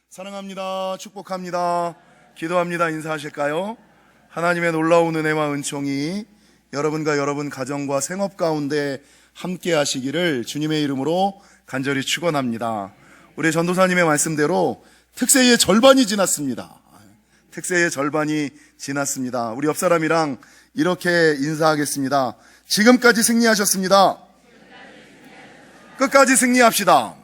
사랑합니다. 축복합니다. 기도합니다. 인사하실까요? 하나님의 놀라운 은혜와 은총이 여러분과 여러분 가정과 생업 가운데 함께 하시기를 주님의 이름으로 간절히 축원합니다. 우리 전도사님의 말씀대로 특세의 절반이 지났습니다. 특세의 절반이 지났습니다. 우리 옆 사람이랑 이렇게 인사하겠습니다. 지금까지 승리하셨습니다. 끝까지 승리합시다.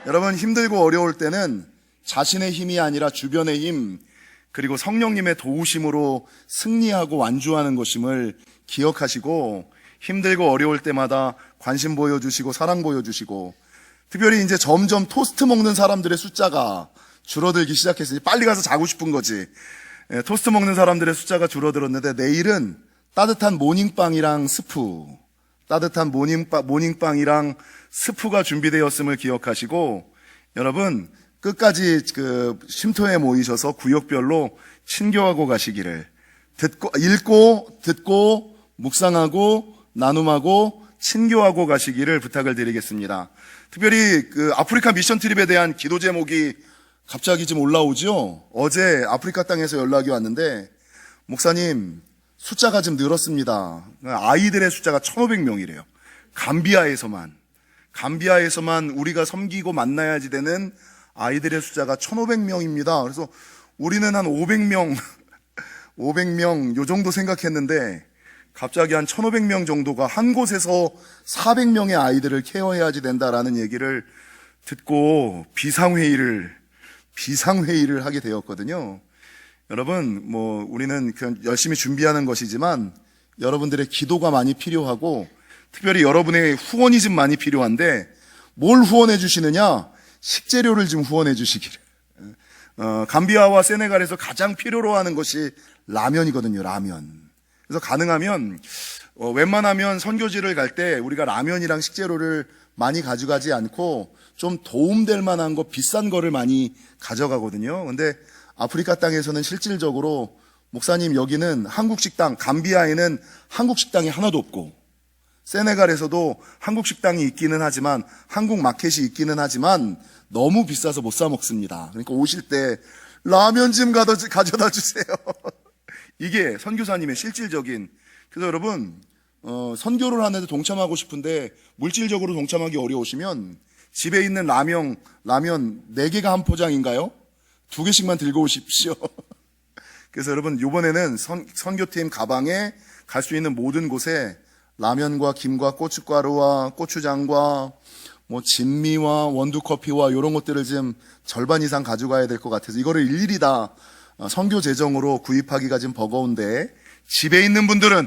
여러분, 힘들고 어려울 때는 자신의 힘이 아니라 주변의 힘, 그리고 성령님의 도우심으로 승리하고 완주하는 것임을 기억하시고, 힘들고 어려울 때마다 관심 보여주시고 사랑 보여주시고, 특별히 이제 점점 토스트 먹는 사람들의 숫자가 줄어들기 시작했으니 빨리 가서 자고 싶은 거지. 토스트 먹는 사람들의 숫자가 줄어들었는데, 내일은 따뜻한 모닝빵이랑 스프, 따뜻한 모닝빵이랑 스프가 준비되었음을 기억하시고, 여러분 끝까지 쉼터에 모이셔서 구역별로 친교하고 가시기를, 읽고 듣고 묵상하고 나눔하고 친교하고 가시기를 부탁을 드리겠습니다. 특별히 아프리카 미션 트립에 대한 기도 제목이 갑자기 좀 올라오죠. 어제 아프리카 땅에서 연락이 왔는데, 목사님 숫자가 좀 늘었습니다. 아이들의 숫자가 1,500명이래요. 감비아에서만 우리가 섬기고 만나야지 되는 아이들의 숫자가 1,500명입니다. 그래서 우리는 한 500명 요 정도 생각했는데, 갑자기 한 1,500명 정도가 한 곳에서 400명의 아이들을 케어해야지 된다라는 얘기를 듣고 비상회의를 하게 되었거든요. 여러분, 우리는 그냥 열심히 준비하는 것이지만 여러분들의 기도가 많이 필요하고, 특별히 여러분의 후원이 좀 많이 필요한데, 뭘 후원해 주시느냐? 식재료를 좀 후원해 주시기를. 감비아와 세네갈에서 가장 필요로 하는 것이 라면이거든요. 라면. 그래서 가능하면 웬만하면 선교지를 갈 때 우리가 라면이랑 식재료를 많이 가져가지 않고 좀 도움될 만한 거, 비싼 거를 많이 가져가거든요. 근데 아프리카 땅에서는 실질적으로, 목사님 여기는 한국 식당, 감비아에는 한국 식당이 하나도 없고, 세네갈에서도 한국 식당이 있기는 하지만, 한국 마켓이 있기는 하지만 너무 비싸서 못 사 먹습니다. 그러니까 오실 때 라면 좀 가져다 주세요. 이게 선교사님의 실질적인. 그래서 여러분, 선교를 하는데 동참하고 싶은데 물질적으로 동참하기 어려우시면 집에 있는 라면 4개가 한 포장인가요? 2개씩만 들고 오십시오. 그래서 여러분, 이번에는 선교팀 가방에 갈 수 있는 모든 곳에 라면과 김과 고춧가루와 고추장과 진미와 원두커피와 이런 것들을 지금 절반 이상 가져가야 될 것 같아서, 이거를 일일이 다 선교 재정으로 구입하기가 좀 버거운데, 집에 있는 분들은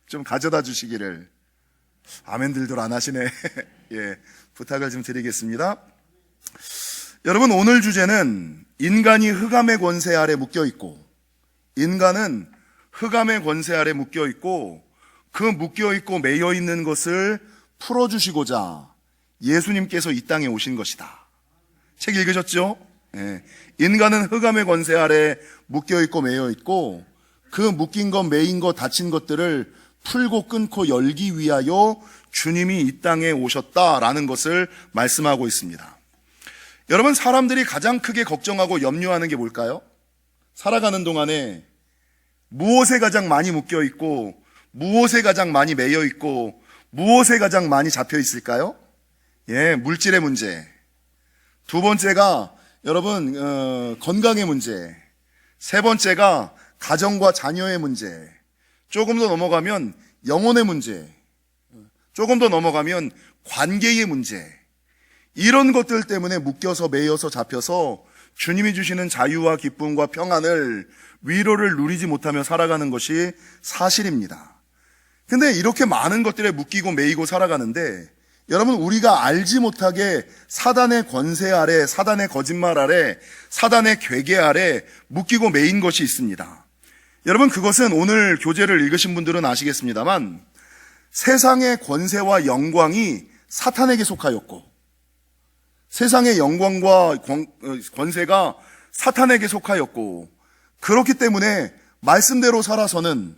좀 가져다 주시기를. 아멘들도 안 하시네. 예, 부탁을 좀 드리겠습니다. 여러분, 오늘 주제는 인간이 흑암의 권세 아래 묶여있고, 인간은 흑암의 권세 아래 묶여있고, 그 묶여있고 매여있는 것을 풀어주시고자 예수님께서 이 땅에 오신 것이다. 책 읽으셨죠? 예. 인간은 흑암의 권세 아래 묶여있고 매여있고, 그 묶인 것, 매인 것, 다친 것들을 풀고 끊고 열기 위하여 주님이 이 땅에 오셨다라는 것을 말씀하고 있습니다. 여러분, 사람들이 가장 크게 걱정하고 염려하는 게 뭘까요? 살아가는 동안에 무엇에 가장 많이 묶여있고, 무엇에 가장 많이 매여있고, 무엇에 가장 많이 잡혀있을까요? 예, 물질의 문제. 두 번째가 여러분, 건강의 문제. 세 번째가 가정과 자녀의 문제. 조금 더 넘어가면 영혼의 문제. 조금 더 넘어가면 관계의 문제. 이런 것들 때문에 묶여서 매여서 잡혀서 주님이 주시는 자유와 기쁨과 평안을, 위로를 누리지 못하며 살아가는 것이 사실입니다. 근데 이렇게 많은 것들에 묶이고 매이고 살아가는데, 여러분, 우리가 알지 못하게 사단의 권세 아래, 사단의 거짓말 아래, 사단의 괴계 아래 묶이고 매인 것이 있습니다. 여러분, 그것은 오늘 교재를 읽으신 분들은 아시겠습니다만, 세상의 권세와 영광이 사탄에게 속하였고, 세상의 영광과 권세가 사탄에게 속하였고, 그렇기 때문에 말씀대로 살아서는,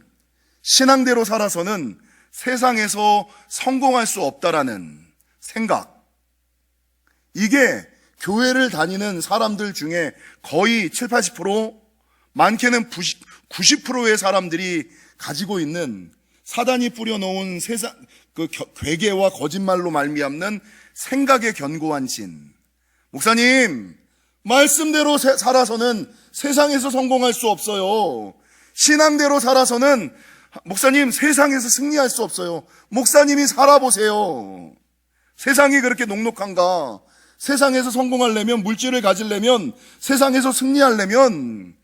신앙대로 살아서는 세상에서 성공할 수 없다라는 생각, 이게 교회를 다니는 사람들 중에 거의 7, 80%, 많게는 90%의 사람들이 가지고 있는 사단이 뿌려놓은 세상, 괴계와 거짓말로 말미암는 생각의 견고한 진. 목사님, 말씀대로 살아서는 세상에서 성공할 수 없어요. 신앙대로 살아서는 목사님 세상에서 승리할 수 없어요. 목사님이 살아보세요. 세상이 그렇게 녹록한가? 세상에서 성공하려면, 물질을 가지려면, 세상에서 승리하려면,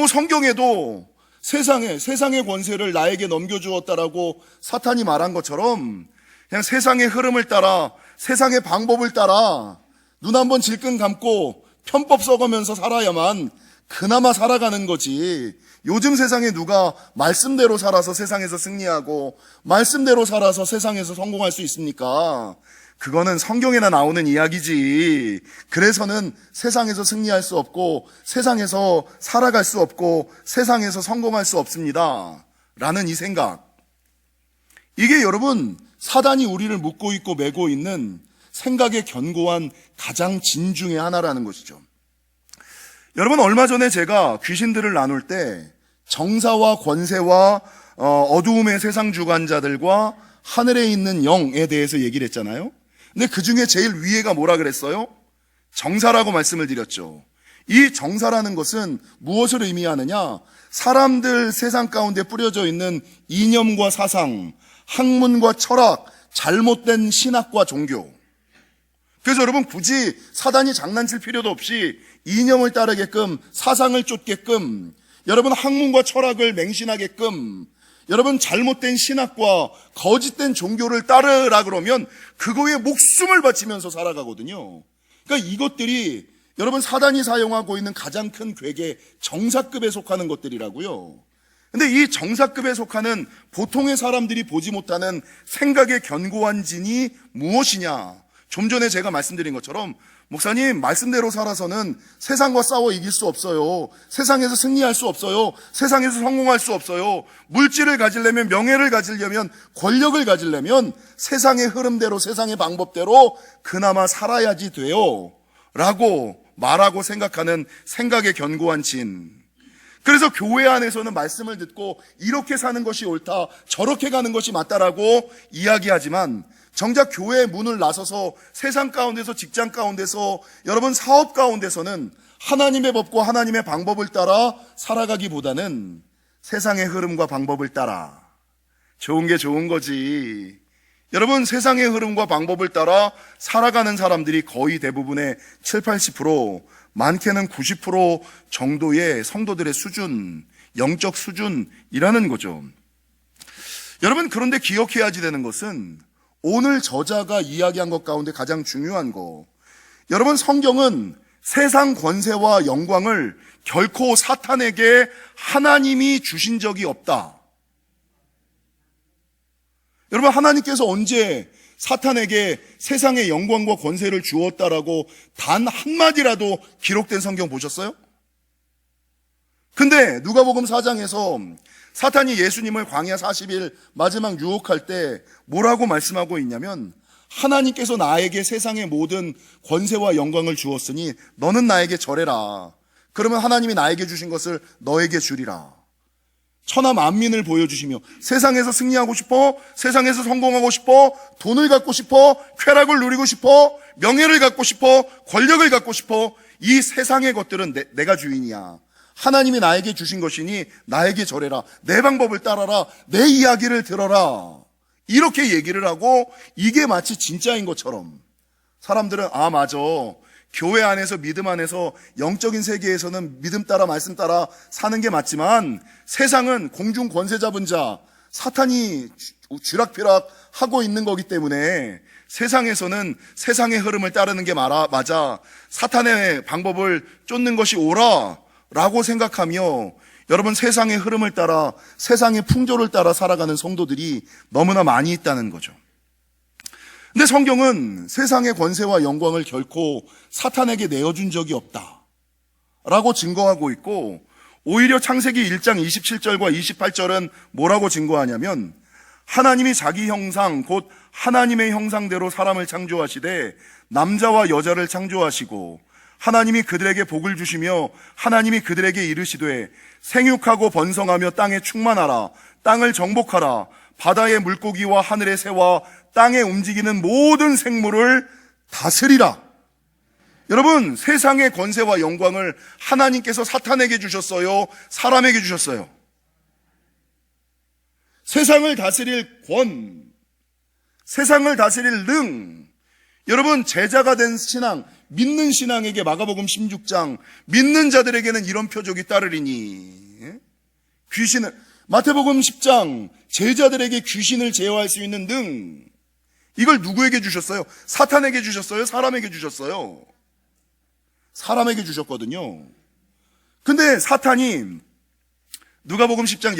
성경에도 세상의 권세를 나에게 넘겨주었다라고 사탄이 말한 것처럼 그냥 세상의 흐름을 따라, 세상의 방법을 따라 눈 한번 질끈 감고 편법 써가면서 살아야만 그나마 살아가는 거지. 요즘 세상에 누가 말씀대로 살아서 세상에서 승리하고 말씀대로 살아서 세상에서 성공할 수 있습니까? 그거는 성경에나 나오는 이야기지. 그래서는 세상에서 승리할 수 없고 세상에서 살아갈 수 없고 세상에서 성공할 수 없습니다. 라는 이 생각. 이게 여러분 사단이 우리를 묶고 있고 매고 있는 생각의 견고한 가장 진 중의 하나라는 것이죠. 여러분 얼마 전에 제가 귀신들을 나눌 때 정사와 권세와 어두움의 세상 주관자들과 하늘에 있는 영에 대해서 얘기를 했잖아요. 근데 그 중에 제일 위에가 뭐라 그랬어요? 정사라고 말씀을 드렸죠. 이 정사라는 것은 무엇을 의미하느냐? 사람들 세상 가운데 뿌려져 있는 이념과 사상, 학문과 철학, 잘못된 신학과 종교. 그래서 여러분 굳이 사단이 장난칠 필요도 없이 이념을 따르게끔, 사상을 쫓게끔, 여러분 학문과 철학을 맹신하게끔, 여러분 잘못된 신학과 거짓된 종교를 따르라 그러면 그거에 목숨을 바치면서 살아가거든요. 그러니까 이것들이 여러분 사단이 사용하고 있는 가장 큰 괴계, 정사급에 속하는 것들이라고요. 근데 이 정사급에 속하는 보통의 사람들이 보지 못하는 생각의 견고한 진이 무엇이냐? 좀 전에 제가 말씀드린 것처럼 목사님 말씀대로 살아서는 세상과 싸워 이길 수 없어요. 세상에서 승리할 수 없어요. 세상에서 성공할 수 없어요. 물질을 가지려면, 명예를 가지려면, 권력을 가지려면 세상의 흐름대로, 세상의 방법대로 그나마 살아야지 돼요 라고 말하고 생각하는 생각의 견고한 진. 그래서 교회 안에서는 말씀을 듣고 이렇게 사는 것이 옳다, 저렇게 가는 것이 맞다라고 이야기하지만 정작 교회의 문을 나서서 세상 가운데서, 직장 가운데서, 여러분 사업 가운데서는 하나님의 법과 하나님의 방법을 따라 살아가기보다는 세상의 흐름과 방법을 따라, 좋은 게 좋은 거지. 여러분 세상의 흐름과 방법을 따라 살아가는 사람들이 거의 대부분의 7, 80%, 많게는 90% 정도의 성도들의 수준, 영적 수준이라는 거죠. 여러분 그런데 기억해야지 되는 것은 오늘 저자가 이야기한 것 가운데 가장 중요한 거, 여러분 성경은 세상 권세와 영광을 결코 사탄에게 하나님이 주신 적이 없다. 여러분 하나님께서 언제 사탄에게 세상의 영광과 권세를 주었다라고 단 한마디라도 기록된 성경 보셨어요? 근데 누가복음 4장에서 사탄이 예수님을 광야 40일 마지막 유혹할 때 뭐라고 말씀하고 있냐면, 하나님께서 나에게 세상의 모든 권세와 영광을 주었으니 너는 나에게 절해라. 그러면 하나님이 나에게 주신 것을 너에게 주리라. 천하 만민을 보여주시며 세상에서 승리하고 싶어? 세상에서 성공하고 싶어? 돈을 갖고 싶어? 쾌락을 누리고 싶어? 명예를 갖고 싶어? 권력을 갖고 싶어? 이 세상의 것들은 내가 주인이야. 하나님이 나에게 주신 것이니 나에게 절해라. 내 방법을 따라라. 내 이야기를 들어라. 이렇게 얘기를 하고 이게 마치 진짜인 것처럼 사람들은 맞아. 교회 안에서, 믿음 안에서, 영적인 세계에서는 믿음 따라 말씀 따라 사는 게 맞지만 세상은 공중 권세 잡은 자, 사탄이 쥐락펴락 하고 있는 거기 때문에 세상에서는 세상의 흐름을 따르는 게 맞아. 사탄의 방법을 쫓는 것이 옳아 라고 생각하며 여러분 세상의 흐름을 따라, 세상의 풍조를 따라 살아가는 성도들이 너무나 많이 있다는 거죠. 근데 성경은 세상의 권세와 영광을 결코 사탄에게 내어준 적이 없다 라고 증거하고 있고, 오히려 창세기 1장 27절과 28절은 뭐라고 증거하냐면, 하나님이 자기 형상 곧 하나님의 형상대로 사람을 창조하시되 남자와 여자를 창조하시고 하나님이 그들에게 복을 주시며 하나님이 그들에게 이르시되 생육하고 번성하며 땅에 충만하라. 땅을 정복하라. 바다의 물고기와 하늘의 새와 땅에 움직이는 모든 생물을 다스리라. 여러분, 세상의 권세와 영광을 하나님께서 사탄에게 주셨어요? 사람에게 주셨어요? 세상을 다스릴 권, 세상을 다스릴 능. 여러분, 제자가 된 신앙, 믿는 신앙에게 마가복음 16장, 믿는 자들에게는 이런 표적이 따르리니, 귀신을, 마태복음 10장, 제자들에게 귀신을 제어할 수 있는 능, 이걸 누구에게 주셨어요? 사탄에게 주셨어요? 사람에게 주셨어요? 사람에게 주셨거든요. 근데 사탄이 누가복음 10장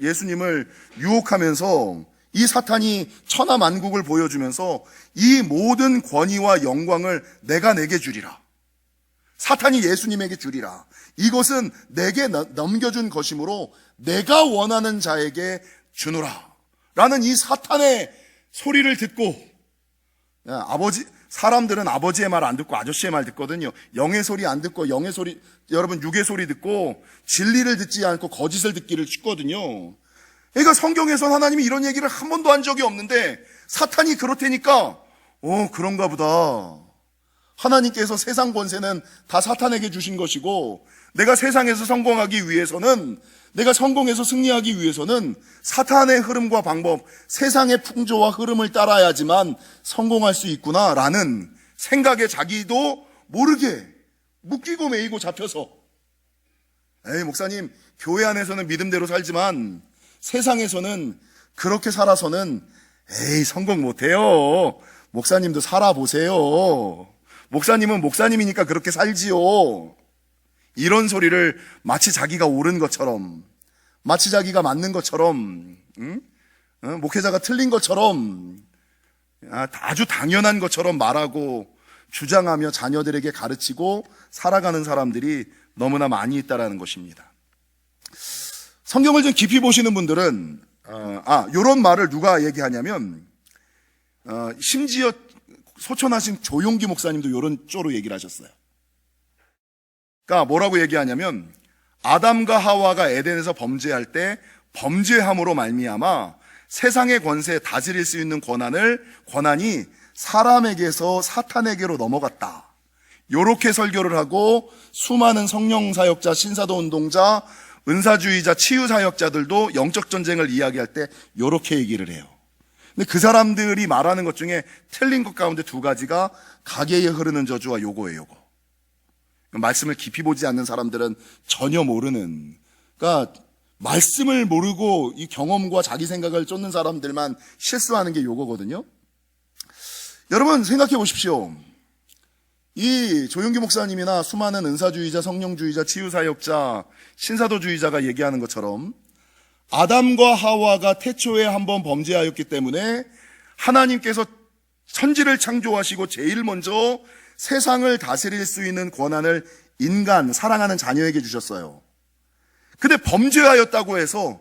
예수님을 유혹하면서 이 사탄이 천하 만국을 보여주면서 이 모든 권위와 영광을 내가 내게 주리라. 사탄이 예수님에게 주리라. 이것은 내게 넘겨준 것이므로 내가 원하는 자에게 주노라. 라는 이 사탄의 소리를 듣고, 사람들은 아버지의 말 안 듣고 아저씨의 말 듣거든요. 영의 소리 안 듣고 여러분 육의 소리 듣고 진리를 듣지 않고 거짓을 듣기를 쉽거든요. 그러니까 성경에서 하나님이 이런 얘기를 한 번도 한 적이 없는데 사탄이 그렇다니까 그런가 보다. 하나님께서 세상 권세는 다 사탄에게 주신 것이고 내가 세상에서 성공하기 위해서는, 내가 성공해서 승리하기 위해서는 사탄의 흐름과 방법, 세상의 풍조와 흐름을 따라야지만 성공할 수 있구나라는 생각에 자기도 모르게 묶이고 매이고 잡혀서, 목사님, 교회 안에서는 믿음대로 살지만 세상에서는 그렇게 살아서는 성공 못해요. 목사님도 살아보세요. 목사님은 목사님이니까 그렇게 살지요. 이런 소리를 마치 자기가 옳은 것처럼, 마치 자기가 맞는 것처럼, 목회자가 틀린 것처럼, 아주 당연한 것처럼 말하고 주장하며 자녀들에게 가르치고 살아가는 사람들이 너무나 많이 있다라는 것입니다. 성경을 좀 깊이 보시는 분들은 이런 말을 누가 얘기하냐면 심지어 소천하신 조용기 목사님도 이런 쪼로 얘기를 하셨어요. 그러니까 뭐라고 얘기하냐면 아담과 하와가 에덴에서 범죄할 때 범죄함으로 말미암아 세상의 권세에 다스릴 수 있는 권한이 사람에게서 사탄에게로 넘어갔다. 요렇게 설교를 하고 수많은 성령 사역자, 신사도 운동자, 은사주의자, 치유 사역자들도 영적 전쟁을 이야기할 때 요렇게 얘기를 해요. 근데 그 사람들이 말하는 것 중에 틀린 것 가운데 두 가지가 가계에 흐르는 저주와 요거예요, 요거. 말씀을 깊이 보지 않는 사람들은 전혀 모르는, 그러니까 말씀을 모르고 이 경험과 자기 생각을 쫓는 사람들만 실수하는 게 요거거든요. 여러분 생각해 보십시오. 이 조용기 목사님이나 수많은 은사주의자, 성령주의자, 치유사역자, 신사도주의자가 얘기하는 것처럼 아담과 하와가 태초에 한번 범죄하였기 때문에 하나님께서 천지를 창조하시고 제일 먼저 세상을 다스릴 수 있는 권한을 인간, 사랑하는 자녀에게 주셨어요. 근데 범죄하였다고 해서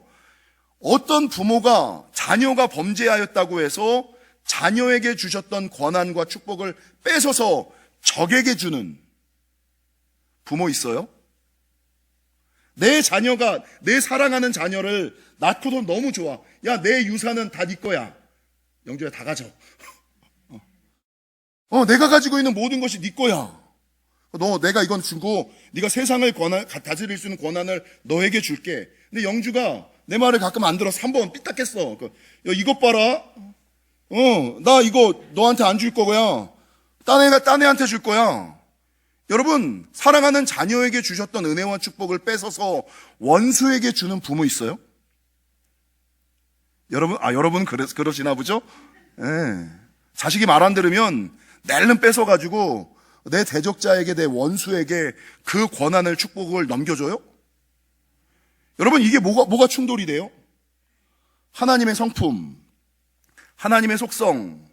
어떤 부모가 자녀가 범죄하였다고 해서 자녀에게 주셨던 권한과 축복을 뺏어서 적에게 주는 부모 있어요? 내 자녀가, 내 사랑하는 자녀를 낳고도 너무 좋아. 야, 내 유산은 다 네 거야. 영주야, 다 가져. 내가 가지고 있는 모든 것이 네 거야. 내가 이건 주고 네가 세상을 다스릴 수 있는 권한을 너에게 줄게. 근데 영주가 내 말을 가끔 안 들어서 한 번 삐딱했어. 야, 이것 봐라. 나 이거 너한테 안 줄 거야. 딴 애한테 줄 거야. 여러분, 사랑하는 자녀에게 주셨던 은혜와 축복을 뺏어서 원수에게 주는 부모 있어요? 여러분 그러시나 보죠? 네. 자식이 말 안 들으면 낼름 뺏어가지고 내 대적자에게, 내 원수에게 그 권한을, 축복을 넘겨줘요? 여러분, 이게 뭐가 충돌이 돼요? 하나님의 성품, 하나님의 속성,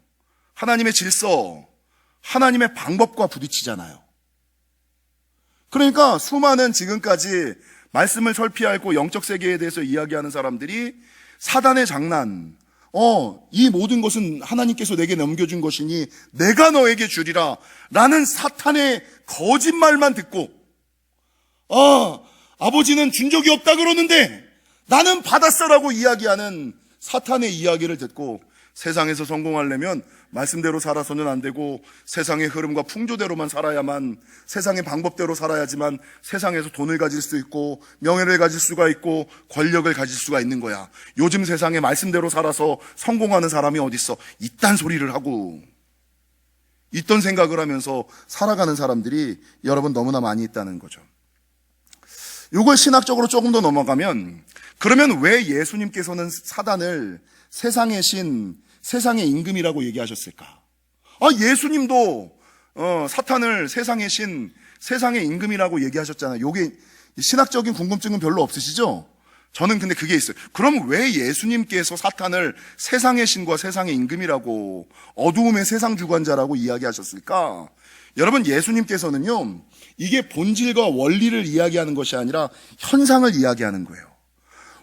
하나님의 질서, 하나님의 방법과 부딪히잖아요. 그러니까 수많은 지금까지 말씀을 설피하고 영적 세계에 대해서 이야기하는 사람들이 사단의 장난, 이 모든 것은 하나님께서 내게 넘겨준 것이니 내가 너에게 주리라 라는 사탄의 거짓말만 듣고, 아버지는 준 적이 없다 그러는데 나는 받았어라고 이야기하는 사탄의 이야기를 듣고, 세상에서 성공하려면 말씀대로 살아서는 안 되고 세상의 흐름과 풍조대로만 살아야만, 세상의 방법대로 살아야지만 세상에서 돈을 가질 수 있고 명예를 가질 수가 있고 권력을 가질 수가 있는 거야. 요즘 세상에 말씀대로 살아서 성공하는 사람이 어딨어? 이딴 소리를 하고 있던 생각을 하면서 살아가는 사람들이 여러분 너무나 많이 있다는 거죠. 이걸 신학적으로 조금 더 넘어가면, 그러면 왜 예수님께서는 사단을 세상의 신, 세상의 임금이라고 얘기하셨을까? 예수님도 사탄을 세상의 신, 세상의 임금이라고 얘기하셨잖아요. 이게 신학적인 궁금증은 별로 없으시죠? 저는 근데 그게 있어요. 그럼 왜 예수님께서 사탄을 세상의 신과 세상의 임금이라고, 어두움의 세상 주관자라고 이야기하셨을까? 여러분, 예수님께서는요, 이게 본질과 원리를 이야기하는 것이 아니라 현상을 이야기하는 거예요.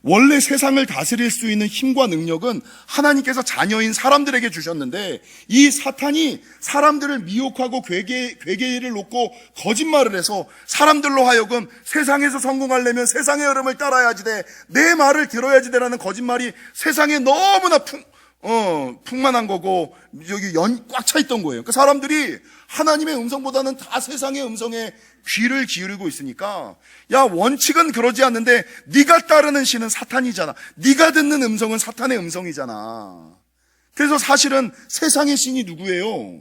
원래 세상을 다스릴 수 있는 힘과 능력은 하나님께서 자녀인 사람들에게 주셨는데, 이 사탄이 사람들을 미혹하고 괴계를 놓고 거짓말을 해서 사람들로 하여금 세상에서 성공하려면 세상의 흐름을 따라야지 돼, 내 말을 들어야지 돼라는 거짓말이 세상에 너무나 풍만한 거고 여기 꽉 차 있던 거예요. 그 사람들이 하나님의 음성보다는 다 세상의 음성에 귀를 기울이고 있으니까, 야, 원칙은 그러지 않는데 네가 따르는 신은 사탄이잖아, 네가 듣는 음성은 사탄의 음성이잖아. 그래서 사실은 세상의 신이 누구예요?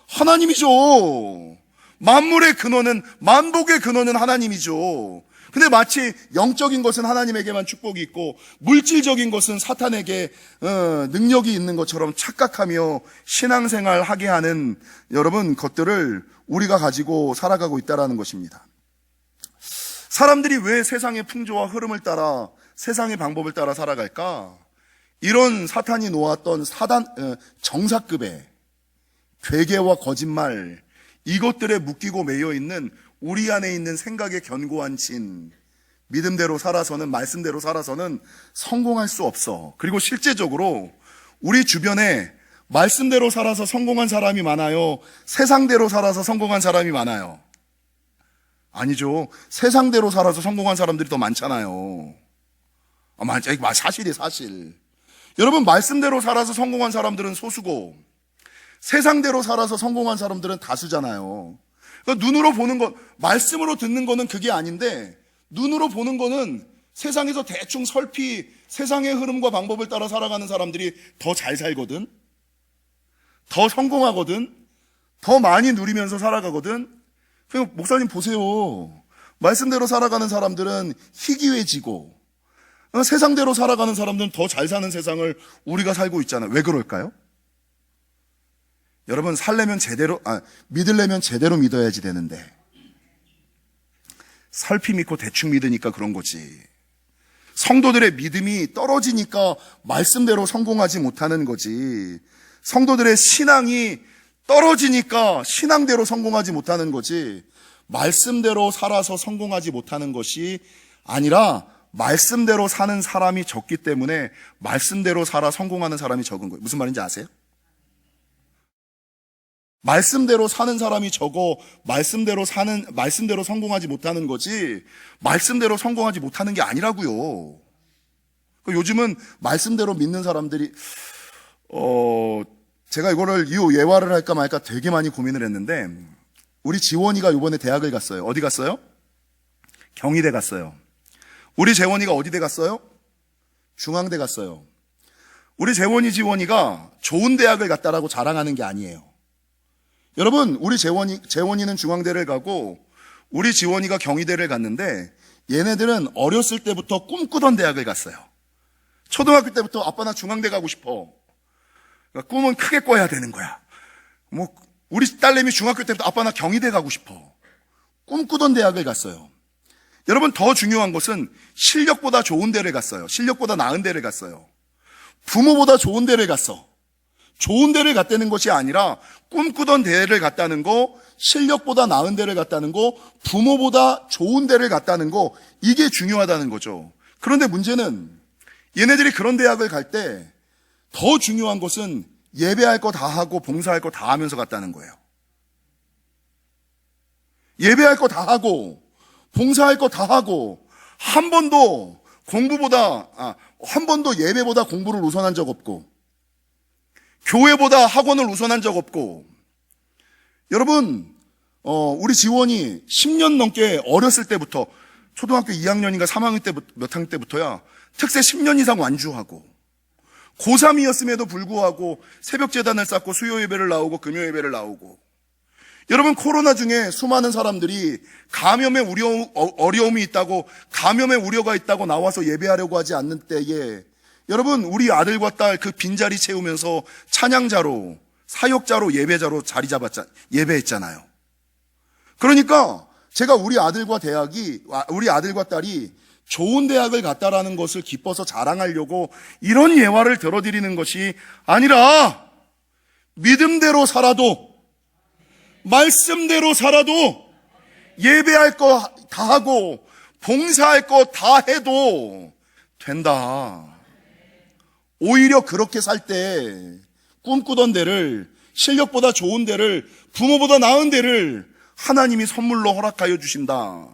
하나님이죠. 만물의 근원은, 만복의 근원은 하나님이죠. 근데 마치 영적인 것은 하나님에게만 축복이 있고 물질적인 것은 사탄에게 능력이 있는 것처럼 착각하며 신앙생활 하게 하는 여러분 것들을 우리가 가지고 살아가고 있다는 것입니다. 사람들이 왜 세상의 풍조와 흐름을 따라, 세상의 방법을 따라 살아갈까? 이런 사탄이 놓았던 정사급의 괴계와 거짓말, 이것들에 묶이고 매여 있는 우리 안에 있는 생각의 견고한 진, 믿음대로 살아서는, 말씀대로 살아서는 성공할 수 없어. 그리고 실제적으로 우리 주변에 말씀대로 살아서 성공한 사람이 많아요? 세상대로 살아서 성공한 사람이 많아요? 아니죠. 세상대로 살아서 성공한 사람들이 더 많잖아요. 사실이에요, 사실. 여러분, 말씀대로 살아서 성공한 사람들은 소수고 세상대로 살아서 성공한 사람들은 다수잖아요. 그러니까 눈으로 보는 것, 말씀으로 듣는 거는 그게 아닌데, 눈으로 보는 거는 세상에서 대충 설피 세상의 흐름과 방법을 따라 살아가는 사람들이 더 잘 살거든, 더 성공하거든, 더 많이 누리면서 살아가거든. 그냥 목사님 보세요. 말씀대로 살아가는 사람들은 희귀해지고 세상대로 살아가는 사람들은 더 잘 사는 세상을 우리가 살고 있잖아요. 왜 그럴까요? 여러분, 믿으려면 제대로 믿어야지 되는데 살피 믿고 대충 믿으니까 그런 거지. 성도들의 믿음이 떨어지니까 말씀대로 성공하지 못하는 거지. 성도들의 신앙이 떨어지니까 신앙대로 성공하지 못하는 거지. 말씀대로 살아서 성공하지 못하는 것이 아니라 말씀대로 사는 사람이 적기 때문에 말씀대로 살아 성공하는 사람이 적은 거예요. 무슨 말인지 아세요? 말씀대로 사는 사람이 적어 말씀대로 성공하지 못하는 거지, 말씀대로 성공하지 못하는 게 아니라고요. 요즘은 말씀대로 믿는 사람들이 제가 이거를 예화를 할까 말까 되게 많이 고민을 했는데, 우리 지원이가 이번에 대학을 갔어요. 어디 갔어요? 경희대 갔어요. 우리 재원이가 어디대 갔어요? 중앙대 갔어요. 우리 지원이가 좋은 대학을 갔다라고 자랑하는 게 아니에요. 여러분, 우리 재원이는 중앙대를 가고 우리 지원이가 경희대를 갔는데, 얘네들은 어렸을 때부터 꿈꾸던 대학을 갔어요. 초등학교 때부터 아빠 나 중앙대 가고 싶어. 그러니까 꿈은 크게 꿔야 되는 거야. 우리 딸내미 중학교 때부터 아빠 나 경희대 가고 싶어. 꿈꾸던 대학을 갔어요. 여러분, 더 중요한 것은 실력보다 좋은 데를 갔어요. 실력보다 나은 데를 갔어요. 부모보다 좋은 데를 갔어. 좋은 데를 갔다는 것이 아니라 꿈꾸던 데를 갔다는 거, 실력보다 나은 데를 갔다는 거, 부모보다 좋은 데를 갔다는 거, 이게 중요하다는 거죠. 그런데 문제는 얘네들이 그런 대학을 갈 때 더 중요한 것은 예배할 거 다 하고 봉사할 거 다 하면서 갔다는 거예요. 예배할 거 다 하고 봉사할 거 다 하고 한 번도 예배보다 공부를 우선한 적 없고 교회보다 학원을 우선한 적 없고 여러분 우리 지원이 10년 넘게 어렸을 때부터 초등학교 2학년인가 3학년 때 몇 학년 때부터야 특세 10년 이상 완주하고 고3이었음에도 불구하고 새벽 재단을 쌓고 수요 예배를 나오고 금요 예배를 나오고 여러분 코로나 중에 수많은 사람들이 감염의 어려움이 있다고 감염의 우려가 있다고 나와서 예배하려고 하지 않는 때에 여러분 우리 아들과 딸 그 빈자리 채우면서 찬양자로 사역자로 예배자로 예배했잖아요. 그러니까 제가 우리 아들과 딸이 좋은 대학을 갔다라는 것을 기뻐서 자랑하려고 이런 예화를 들어드리는 것이 아니라 믿음대로 살아도 말씀대로 살아도 예배할 거 다 하고 봉사할 거 다 해도 된다. 오히려 그렇게 살 때 꿈꾸던 데를 실력보다 좋은 데를 부모보다 나은 데를 하나님이 선물로 허락하여 주신다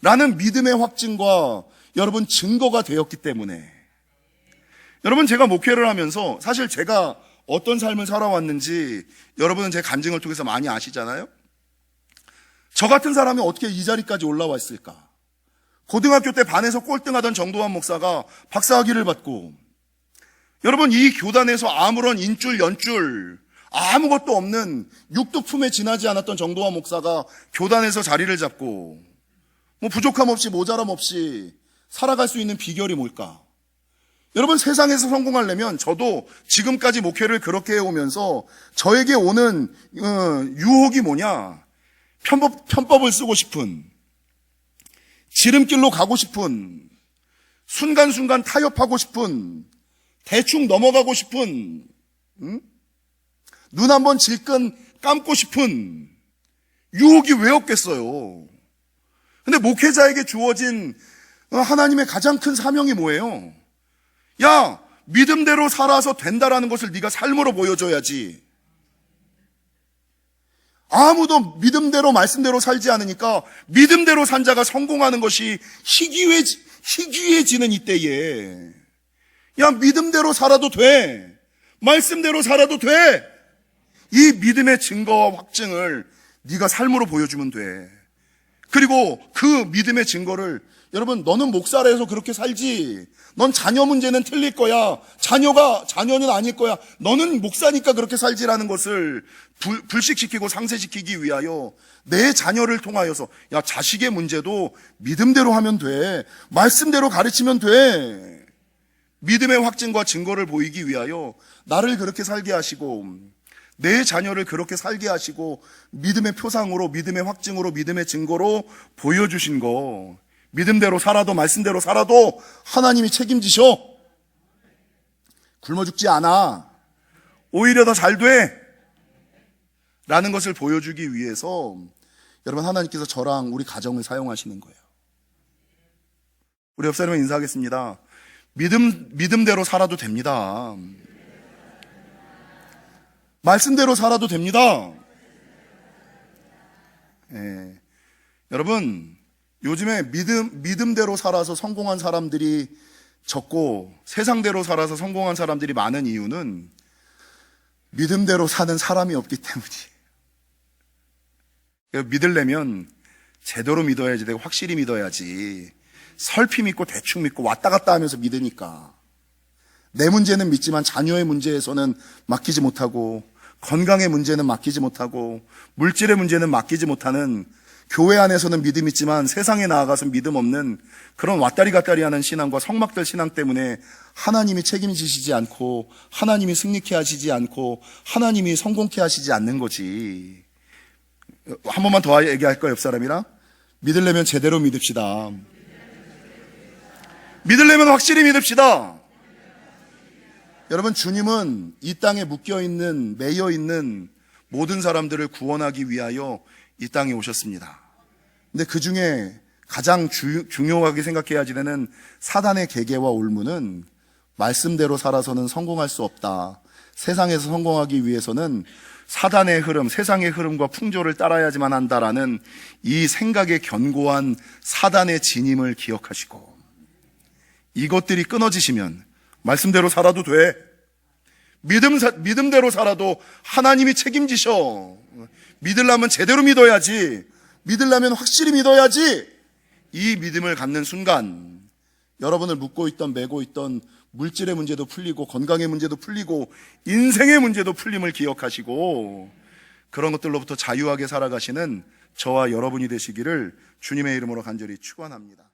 라는 믿음의 확증과 여러분 증거가 되었기 때문에 여러분 제가 목회를 하면서 사실 제가 어떤 삶을 살아왔는지 여러분은 제 간증을 통해서 많이 아시잖아요. 저 같은 사람이 어떻게 이 자리까지 올라왔을까? 고등학교 때 반에서 꼴등하던 정도환 목사가 박사학위를 받고 여러분 이 교단에서 아무런 인줄 연줄 아무것도 없는 육두품에 지나지 않았던 정도환 목사가 교단에서 자리를 잡고 뭐 부족함 없이 모자람 없이 살아갈 수 있는 비결이 뭘까? 여러분 세상에서 성공하려면 저도 지금까지 목회를 그렇게 해오면서 저에게 오는 유혹이 뭐냐? 편법을 쓰고 싶은 지름길로 가고 싶은 순간순간 타협하고 싶은 대충 넘어가고 싶은 눈 한번 질끈 감고 싶은 유혹이 왜 없겠어요? 근데 목회자에게 주어진 하나님의 가장 큰 사명이 뭐예요? 야, 믿음대로 살아서 된다라는 것을 네가 삶으로 보여줘야지. 아무도 믿음대로 말씀대로 살지 않으니까 믿음대로 산 자가 성공하는 것이 희귀해지는 이때에 야, 믿음대로 살아도 돼. 말씀대로 살아도 돼. 이 믿음의 증거와 확증을 네가 삶으로 보여주면 돼. 그리고 그 믿음의 증거를 여러분 너는 목사라 해서 그렇게 살지. 넌 자녀 문제는 틀릴 거야. 자녀는 아닐 거야. 너는 목사니까 그렇게 살지라는 것을 불식시키고 상쇄시키기 위하여 내 자녀를 통하여서 야, 자식의 문제도 믿음대로 하면 돼. 말씀대로 가르치면 돼. 믿음의 확증과 증거를 보이기 위하여 나를 그렇게 살게 하시고 내 자녀를 그렇게 살게 하시고 믿음의 표상으로 믿음의 확증으로 믿음의 증거로 보여주신 거 믿음대로 살아도 말씀대로 살아도 하나님이 책임지셔. 굶어 죽지 않아. 오히려 더 잘 돼. 라는 것을 보여주기 위해서 여러분 하나님께서 저랑 우리 가정을 사용하시는 거예요. 우리 옆 사람과 인사하겠습니다. 믿음대로 살아도 됩니다. 말씀대로 살아도 됩니다. 예. 여러분 요즘에 믿음대로 살아서 성공한 사람들이 적고 세상대로 살아서 성공한 사람들이 많은 이유는 믿음대로 사는 사람이 없기 때문이에요. 믿으려면 제대로 믿어야지 되고 확실히 믿어야지 설피 믿고 대충 믿고 왔다 갔다 하면서 믿으니까 내 문제는 믿지만 자녀의 문제에서는 맡기지 못하고 건강의 문제는 맡기지 못하고 물질의 문제는 맡기지 못하는 교회 안에서는 믿음 있지만 세상에 나아가서 믿음 없는 그런 왔다리 갔다리 하는 신앙과 성막들 신앙 때문에 하나님이 책임지시지 않고 하나님이 승리케 하시지 않고 하나님이 성공케 하시지 않는 거지. 한 번만 더 얘기할까요? 옆 사람이랑? 믿으려면 제대로 믿읍시다. 믿으려면 확실히 믿읍시다. 여러분 주님은 이 땅에 묶여있는 매여있는 모든 사람들을 구원하기 위하여 이 땅에 오셨습니다. 근데 그 중에 가장 중요하게 생각해야 되는 사단의 계계와 올무는 말씀대로 살아서는 성공할 수 없다. 세상에서 성공하기 위해서는 사단의 흐름, 세상의 흐름과 풍조를 따라야지만 한다라는 이 생각의 견고한 사단의 진임을 기억하시고, 이것들이 끊어지시면 말씀대로 살아도 돼. 믿음대로 살아도 하나님이 책임지셔. 믿으려면 제대로 믿어야지. 믿으려면 확실히 믿어야지. 이 믿음을 갖는 순간 여러분을 묶고 있던, 매고 있던 물질의 문제도 풀리고, 건강의 문제도 풀리고, 인생의 문제도 풀림을 기억하시고, 그런 것들로부터 자유하게 살아가시는 저와 여러분이 되시기를 주님의 이름으로 간절히 축원합니다.